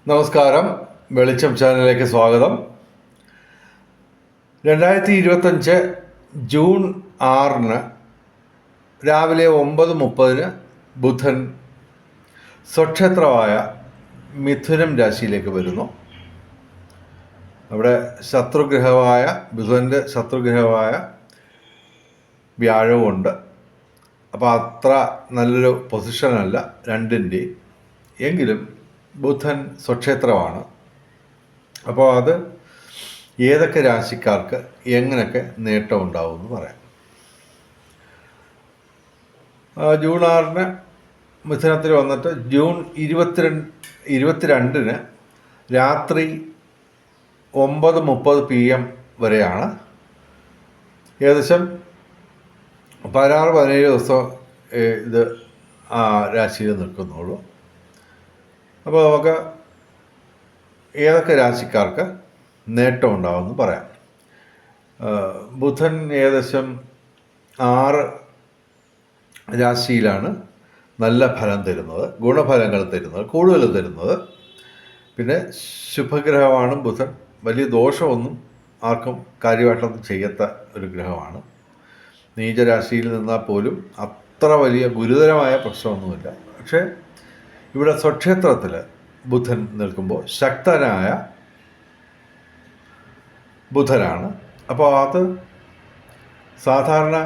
നമസ്കാരം, വെളിച്ചം ചാനലിലേക്ക് സ്വാഗതം. 2025 ജൂൺ 6 രാവിലെ 9:30 ബുധൻ സ്വക്ഷേത്രമായ മിഥുനം രാശിയിലേക്ക് വരുന്നു. അവിടെ ശത്രുഗ്രഹമായ ബുധൻ്റെ ശത്രുഗ്രഹമായ വ്യാഴവുമുണ്ട്. അപ്പോൾ അത്ര നല്ലൊരു പൊസിഷനല്ല രണ്ടിൻ്റെയും. എങ്കിലും ബുധൻ സ്വക്ഷേത്രമാണ്. അപ്പോൾ അത് ഏതൊക്കെ രാശിക്കാർക്ക് എങ്ങനെയൊക്കെ നേട്ടം ഉണ്ടാവും എന്ന് പറയാം. ജൂൺ 6 മിഥുനത്തിൽ വന്നിട്ട് ജൂൺ 22 രാത്രി 9:30 PM വരെയാണ്. ഏകദേശം 16-17 ദിവസം ഇത് ആ രാശിയിൽ നിൽക്കുന്നുള്ളൂ. അപ്പോൾ നമുക്ക് ഏതൊക്കെ രാശിക്കാർക്ക് നേട്ടം ഉണ്ടാവുമെന്ന് പറയാം. ബുധൻ ഏകദേശം 6 രാശിയിലാണ് നല്ല ഫലം തരുന്നത്, ഗുണഫലങ്ങൾ തരുന്നത്, കൂടുതൽ തരുന്നത്. പിന്നെ ശുഭഗ്രഹമാണ് ബുധൻ. വലിയ ദോഷമൊന്നും ആർക്കും കാര്യമായിട്ടൊന്നും ചെയ്യാത്ത ഒരു ഗ്രഹമാണ്. നീചരാശിയിൽ നിന്നാൽ പോലും അത്ര വലിയ ഗുരുതരമായ പ്രശ്നമൊന്നുമില്ല. പക്ഷേ ഇവിടെ സ്വക്ഷേത്രത്തിൽ ബുധൻ നിൽക്കുമ്പോൾ ശക്തനായ ബുധനാണ്. അപ്പോൾ അത് സാധാരണ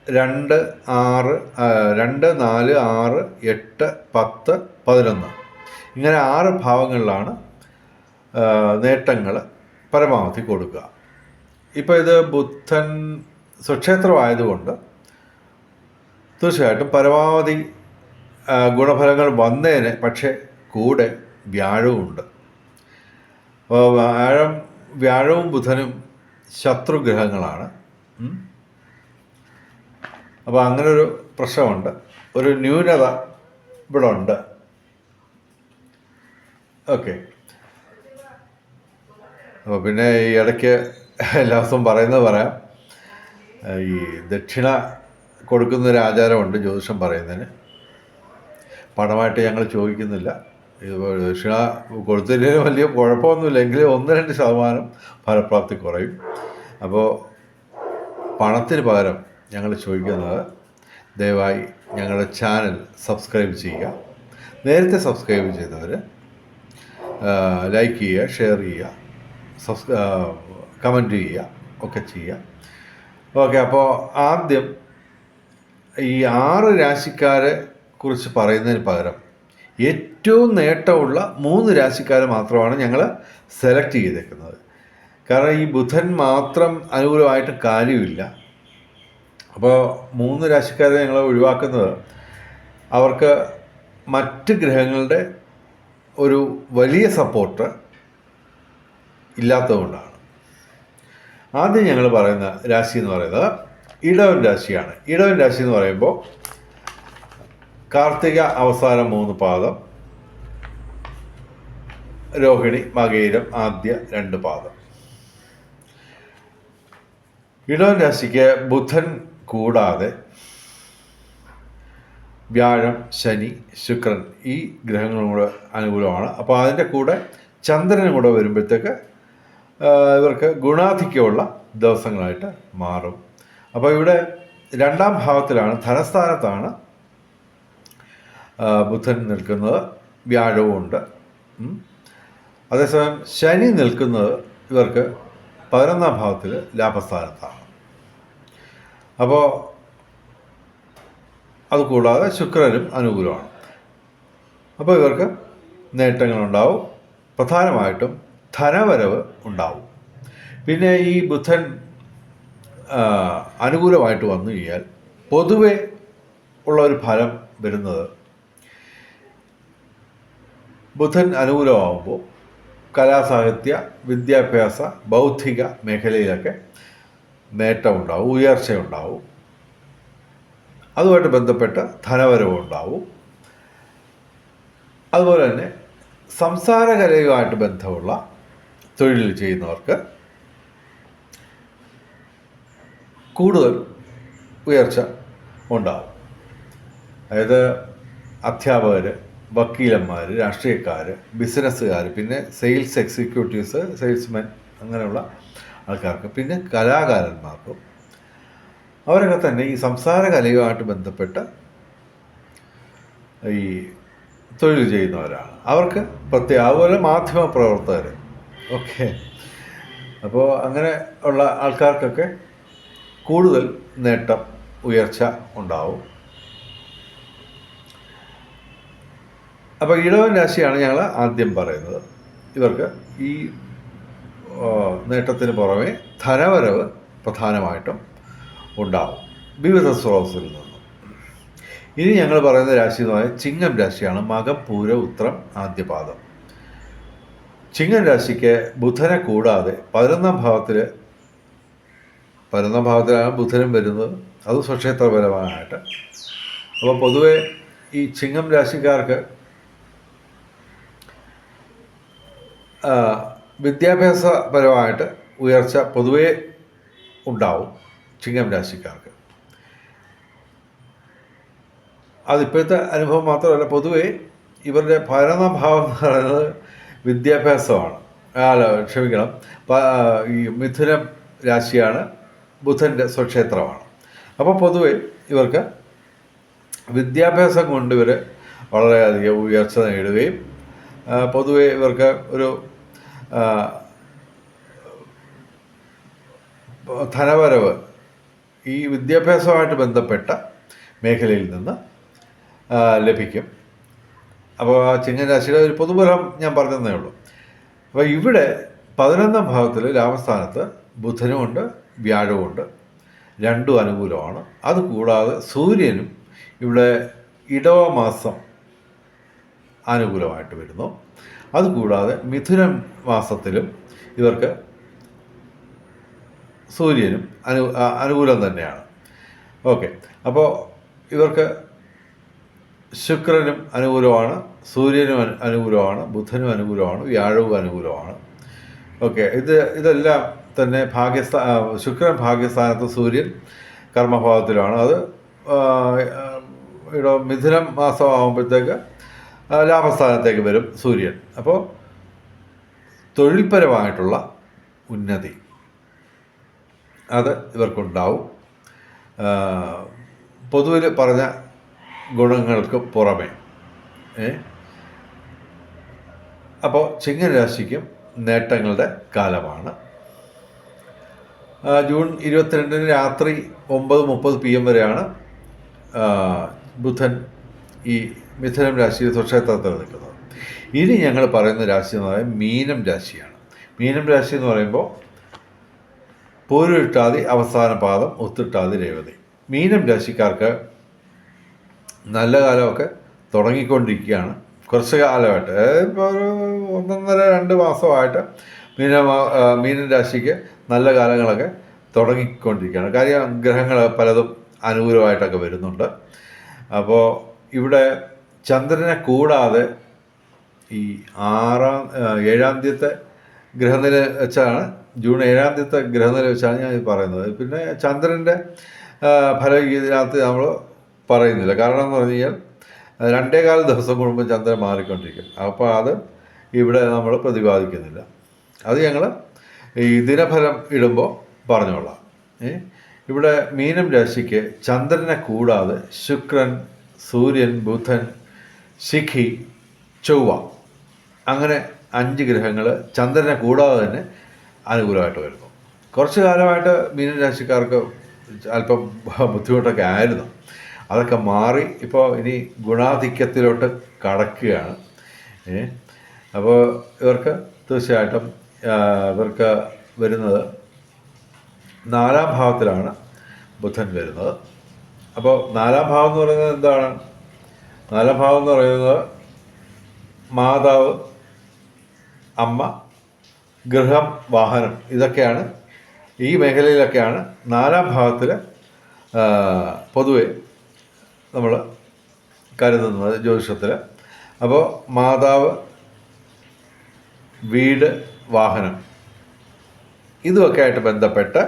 2, 4, 6, 8, 10, 11 ഇങ്ങനെ 6 ഭാവങ്ങളിലാണ് നേട്ടങ്ങൾ പരമാവധി കൊടുക്കുക. ഇപ്പോൾ ഇത് ബുധൻ സ്വക്ഷേത്രമായതുകൊണ്ട് തീർച്ചയായിട്ടും പരമാവധി ഗുണഫലങ്ങൾ വന്നേനെ. പക്ഷേ കൂടെ വ്യാഴവുമുണ്ട്. അപ്പോൾ വ്യാഴവും ബുധനും ശത്രുഗ്രഹങ്ങളാണ്. അപ്പോൾ അങ്ങനൊരു പ്രശ്നമുണ്ട്, ഒരു ന്യൂനത ഇവിടെ ഉണ്ട്. ഓക്കെ. അപ്പോൾ പിന്നെ ഈ ഇടയ്ക്ക് എല്ലാ ദിവസവും പറയുന്നത് പറയാം. ഈ ദക്ഷിണ കൊടുക്കുന്നൊരു ആചാരമുണ്ട് ജ്യോതിഷം പറയുന്നതിന്. പണമായിട്ട് ഞങ്ങൾ ചോദിക്കുന്നില്ല. ഇത് ദക്ഷിണ കൊടുത്തില്ലെങ്കിലും വലിയ കുഴപ്പമൊന്നുമില്ല. എങ്കിലും 1-2% ഫലപ്രാപ്തി കുറയും. അപ്പോൾ പണത്തിന് പകരം ഞങ്ങൾ ചോദിക്കുന്നത്, ദയവായി ഞങ്ങളുടെ ചാനൽ സബ്സ്ക്രൈബ് ചെയ്യുക. നേരത്തെ സബ്സ്ക്രൈബ് ചെയ്തവർ ലൈക്ക് ചെയ്യുക, ഷെയർ ചെയ്യുക, കമൻറ്റ് ചെയ്യുക ഒക്കെ ചെയ്യുക. ഓക്കെ. അപ്പോൾ ആദ്യം ഈ 6 രാശിക്കാരെ കുറിച്ച് പറയുന്നതിന് പകരം ഏറ്റവും നേട്ടമുള്ള 3 രാശിക്കാരെ മാത്രമാണ് ഞങ്ങൾ സെലക്ട് ചെയ്തേക്കുന്നത്. കാരണം ഈ ബുധൻ മാത്രം അനുകൂലമായിട്ട് കാര്യമില്ല. അപ്പോൾ 3 രാശിക്കാരെ ഞങ്ങൾ ഒഴിവാക്കുന്നത് അവർക്ക് മറ്റ് ഗ്രഹങ്ങളുടെ ഒരു വലിയ സപ്പോർട്ട് ഇല്ലാത്തതുകൊണ്ടാണ്. ആദ്യം ഞങ്ങൾ പറയുന്ന രാശി എന്ന് പറയുന്നത് ഇടവൻ രാശിയാണ്. ഇടവൻ രാശി എന്ന് പറയുമ്പോൾ കാർത്തിക അവസാനം 3 പാദം, രോഹിണി മകയിരം ആദ്യ 2 പാദം. ഇടവൻ രാശിക്ക് ബുധൻ കൂടാതെ വ്യാഴം, ശനി, ശുക്രൻ ഈ ഗ്രഹങ്ങളും കൂടെ അനുകൂലമാണ്. അപ്പോൾ അതിൻ്റെ കൂടെ ചന്ദ്രനും കൂടെ വരുമ്പോഴത്തേക്ക് ഇവർക്ക് ഗുണാധിക്യമുള്ള ദിവസങ്ങളായിട്ട് മാറും. അപ്പോൾ ഇവിടെ 2ാം ഭാവത്തിലാണ്, ധനസ്ഥാനത്താണ് ബുധൻ നിൽക്കുന്നത്. വ്യാഴവും ഉണ്ട്. അതേസമയം ശനി നിൽക്കുന്നത് ഇവർക്ക് 11ാം ഭാവത്തിൽ ലാഭസ്ഥാനത്താണ്. അപ്പോൾ അതുകൂടാതെ ശുക്രനും അനുകൂലമാണ്. അപ്പോൾ ഇവർക്ക് നേട്ടങ്ങളുണ്ടാവും. പ്രധാനമായിട്ടും ധനവരവ് ഉണ്ടാവും. പിന്നെ ഈ ബുധൻ അനുകൂലമായിട്ട് വന്നു കഴിഞ്ഞാൽ പൊതുവെ ഉള്ള ഒരു ഫലം വരുന്നത്, ബുധൻ അനുകൂലമാകുമ്പോൾ കലാസാഹിത്യ, വിദ്യാഭ്യാസ, ബൗദ്ധിക മേഖലയിലൊക്കെ നേട്ടമുണ്ടാവും, ഉയർച്ചയുണ്ടാവും. അതുമായിട്ട് ബന്ധപ്പെട്ട് ധനവരവുണ്ടാവും. അതുപോലെ തന്നെ സംസാരകലയുമായിട്ട് ബന്ധമുള്ള തൊഴിൽ ചെയ്യുന്നവർക്ക് കൂടുതൽ ഉയർച്ച ഉണ്ടാവും. അതായത് അധ്യാപകർ, വക്കീലന്മാർ, രാഷ്ട്രീയക്കാർ, ബിസിനസ്സുകാർ, പിന്നെ സെയിൽസ് എക്സിക്യൂട്ടീവ്സ്, സെയിൽസ്മെൻ, അങ്ങനെയുള്ള ആൾക്കാർക്ക്, പിന്നെ കലാകാരന്മാർക്കും അവരൊക്കെ തന്നെ ഈ സംസാര കലയുമായിട്ട് ബന്ധപ്പെട്ട് ഈ തൊഴിൽ ചെയ്യുന്നവരാണ്. അവർക്ക് പ്രത്യേക, അതുപോലെ മാധ്യമ പ്രവർത്തകർ, ഓക്കെ. അപ്പോൾ അങ്ങനെ ഉള്ള ആൾക്കാർക്കൊക്കെ കൂടുതൽ നേട്ടം, ഉയർച്ച ഉണ്ടാവും. അപ്പോൾ ഇടവൻ രാശിയാണ് ഞങ്ങൾ ആദ്യം പറയുന്നത്. ഇവർക്ക് ഈ നേട്ടത്തിന് പുറമെ ധനവരവ് പ്രധാനമായിട്ടും ഉണ്ടാവും വിവിധ സ്രോതസ്സിൽ നിന്നും. ഇനി ഞങ്ങൾ പറയുന്ന രാശി എന്ന് പറയുന്നത് ചിങ്ങം രാശിയാണ്. മകം, പൂര, ഉത്രം, ആദ്യപാദം. ചിങ്ങം രാശിക്ക് ബുധനെ കൂടാതെ 11ാം ഭാവത്തിലാണ് ബുധനും വരുന്നത്, അത് സ്വക്ഷേത്രപരമായിട്ട്. അപ്പോൾ പൊതുവെ ഈ ചിങ്ങം രാശിക്കാർക്ക് വിദ്യാഭ്യാസപരമായിട്ട് ഉയർച്ച പൊതുവേ ഉണ്ടാവും. ചിങ്ങം രാശിക്കാർക്ക് അതിപ്പോഴത്തെ അനുഭവം മാത്രമല്ല, പൊതുവേ ഇവരുടെ 11ാം ഭാവം എന്ന് പറയുന്നത് വിദ്യാഭ്യാസമാണ്. ക്ഷമിക്കണം, ഈ മിഥുനം രാശിയാണ്, ബുധൻ്റെ സ്വക്ഷേത്രമാണ്. അപ്പോൾ പൊതുവെ ഇവർക്ക് വിദ്യാഭ്യാസം കൊണ്ട് ഇവർ വളരെയധികം ഉയർച്ച നേടുകയും പൊതുവെ ഇവർക്ക് ഒരു ധനവരവ് ഈ വിദ്യാഭ്യാസവുമായിട്ട് ബന്ധപ്പെട്ട മേഖലയിൽ നിന്ന് ലഭിക്കും. അപ്പോൾ ചിങ്ങൻ രാശിയുടെ ഒരു പൊതുഫലം ഞാൻ പറഞ്ഞതേ ഉള്ളൂ. അപ്പോൾ ഇവിടെ 11ാം ഭാവത്തിൽ ലാഭസ്ഥാനത്ത് ബുധനുമുണ്ട്, വ്യാഴമുണ്ട്, രണ്ടും അനുകൂലമാണ്. അതുകൂടാതെ സൂര്യനും ഇവിടെ ഇടവ മാസം അനുകൂലമായിട്ട് വരുന്നു. അതുകൂടാതെ മിഥുനം മാസത്തിലും ഇവർക്ക് സൂര്യനും അനുകൂലം തന്നെയാണ്. ഓക്കെ. അപ്പോൾ ഇവർക്ക് ശുക്രനും അനുകൂലമാണ്, സൂര്യനും അനുകൂലമാണ്, ബുധനും അനുകൂലമാണ്, വ്യാഴവും അനുകൂലമാണ്. ഓക്കെ. ഇതെല്ലാം തന്നെ ശുക്രൻ ഭാഗ്യസ്ഥാനത്ത്, സൂര്യൻ കർമ്മഭാവത്തിലാണ്. അത് മിഥുനം മാസമാകുമ്പോഴത്തേക്ക് ലാഭസ്ഥാനത്തേക്ക് വരും സൂര്യൻ. അപ്പോൾ തൊഴിൽപരമായിട്ടുള്ള ഉന്നതി അത് ഇവർക്കുണ്ടാവും. പൊതുവിൽ പറഞ്ഞ ഗുണങ്ങൾക്ക് പുറമെ. അപ്പോൾ ചിങ്ങൻ രാശിക്കും നേട്ടങ്ങളുടെ കാലമാണ്. ജൂൺ 22 രാത്രി 9:30 PM വരെയാണ് ബുധൻ ഈ മിഥുനം രാശിയിൽ സ്വക്ഷേത്രത്തിൽ നിൽക്കുന്നത്. ഇനി ഞങ്ങൾ പറയുന്ന രാശി എന്ന് പറയുന്നത് മീനം രാശിയാണ്. മീനം രാശി എന്ന് പറയുമ്പോൾ പൂരുരുട്ടാതി അവസാന പാദം, ഉത്തിട്ടാതി രേവതി. മീനം രാശിക്കാർക്ക് നല്ല കാലമൊക്കെ തുടങ്ങിക്കൊണ്ടിരിക്കുകയാണ്. കുറച്ച് കാലമായിട്ട്, ഇപ്പോൾ ഒരു 1.5-2 മാസമായിട്ട് മീനം രാശിക്ക് നല്ല കാലങ്ങളൊക്കെ തുടങ്ങിക്കൊണ്ടിരിക്കുകയാണ്. കാര്യം ഗ്രഹങ്ങൾ പലതും അനുകൂലമായിട്ടൊക്കെ വരുന്നുണ്ട്. അപ്പോൾ ഇവിടെ ചന്ദ്രനെ കൂടാതെ ഈ 7ാം തീയതി ഗ്രഹനില വെച്ചാണ്, ജൂൺ 7ാം തീയതി ഗ്രഹനില വെച്ചാണ് ഞാൻ പറയുന്നത്. പിന്നെ ചന്ദ്രൻ്റെ ഫലം ഇതിനകത്ത് നമ്മൾ പറയുന്നില്ല. കാരണം എന്ന് പറഞ്ഞു കഴിഞ്ഞാൽ 2.25 ദിവസം കൂടുമ്പോൾ ചന്ദ്രൻ മാറിക്കൊണ്ടിരിക്കും. അപ്പോൾ അത് ഇവിടെ നമ്മൾ പ്രതിപാദിക്കുന്നില്ല. അത് ഞങ്ങൾ ഈ ദിനഫലം ഇടുമ്പോൾ പറഞ്ഞോളാം. ഇവിടെ മീനം രാശിക്ക് ചന്ദ്രനെ കൂടാതെ ശുക്രൻ, സൂര്യൻ, ബുധൻ, ശിഖി, ചൊവ്വ, അങ്ങനെ 5 ഗ്രഹങ്ങൾ ചന്ദ്രനെ കൂടാതെ തന്നെ അനുകൂലമായിട്ട് വരുന്നു. കുറച്ച് കാലമായിട്ട് മീനം രാശിക്കാർക്ക് അല്പം ബുദ്ധിമുട്ടൊക്കെ ആയിരുന്നു. അതൊക്കെ മാറി ഇപ്പോൾ ഇനി ഗുണാധിക്യത്തിലോട്ട് കടക്കുകയാണ്. അപ്പോൾ ഇവർക്ക് തീർച്ചയായിട്ടും ഇവർക്ക് വരുന്നത് 4ാം ഭാവത്തിലാണ് ബുധൻ വരുന്നത്. അപ്പോൾ 4ാം ഭാവം എന്ന് പറയുന്നത് എന്താണ്? 4ാം ഭാവം എന്ന് പറയുന്നത് മാതാവ്, അമ്മ, ഗൃഹം, വാഹനം, ഇതൊക്കെയാണ്, ഈ മേഖലയിലൊക്കെയാണ് 4ാം ഭാവത്തിൽ പൊതുവെ നമ്മൾ കരുതുന്നത് ജ്യോതിഷത്തിൽ. അപ്പോൾ മാതാവ്, വീട്, വാഹനം, ഇതുമൊക്കെ ആയിട്ട് ബന്ധപ്പെട്ട്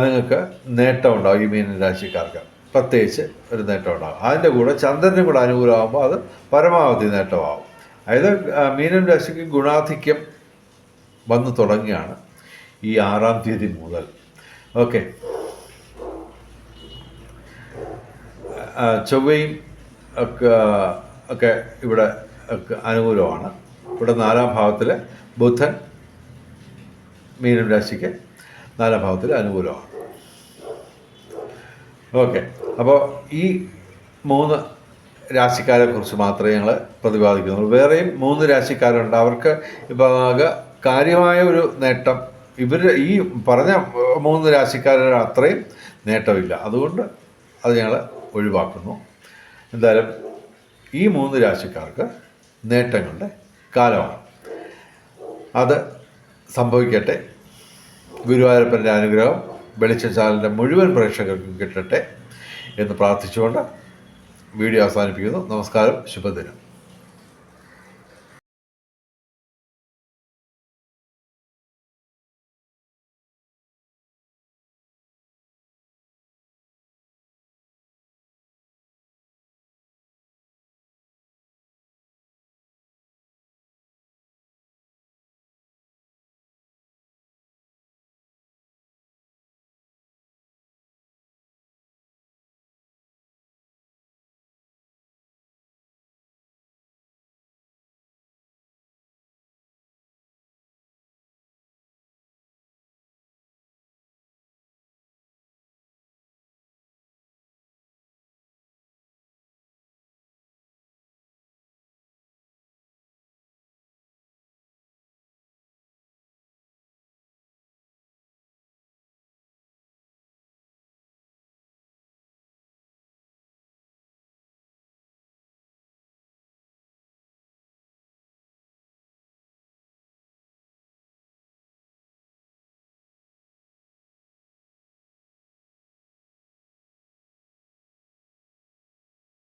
നിങ്ങൾക്ക് നേട്ടമുണ്ടാവും ഈ മീനൻ രാശിക്കാർക്ക്. പ്രത്യേകിച്ച് ഒരു നേട്ടം ഉണ്ടാകും. അതിൻ്റെ കൂടെ ചന്ദ്രനും കൂടെ അനുകൂലമാകുമ്പോൾ അത് പരമാവധി നേട്ടമാകും. അതായത് മീനം രാശിക്ക് ഗുണാധിക്യം വന്നു തുടങ്ങിയാണ് ഈ 6-ാം തീയതി മുതൽ. ഓക്കെ, ചൊവ്വയും ഒക്കെ ഇവിടെ അനുകൂലമാണ്. ഇവിടെ 4-ാം ഭാവത്തിൽ ബുധൻ മീനം രാശിക്ക് 4-ാം ഭാവത്തിൽ അനുകൂലമാണ്. ഓക്കെ, അപ്പോൾ ഈ 3 രാശിക്കാരെ കുറിച്ച് മാത്രമേ ഞങ്ങൾ പ്രതിപാദിക്കുന്നുള്ളൂ. വേറെയും 3 രാശിക്കാരുണ്ട്. അവർക്ക് ഇപ്പോൾ കാര്യമായ ഒരു നേട്ടം ഈ പറഞ്ഞ 3 രാശിക്കാരുടെ അത്രയും നേട്ടമില്ല. അതുകൊണ്ട് അത് ഞങ്ങൾ ഒഴിവാക്കുന്നു. എന്തായാലും ഈ 3 രാശിക്കാർക്ക് നേട്ടങ്ങളുടെ കാലമാണ്. അത് സംഭവിക്കട്ടെ. ഗുരുവായൂരപ്പൻ്റെ അനുഗ്രഹം വെളിച്ചം ചാനലിൻ്റെ മുഴുവൻ പ്രേക്ഷകർക്കും കിട്ടട്ടെ എന്ന് പ്രാർത്ഥിച്ചുകൊണ്ട് വീഡിയോ അവസാനിപ്പിക്കുന്നു. നമസ്കാരം, ശുഭദിനം.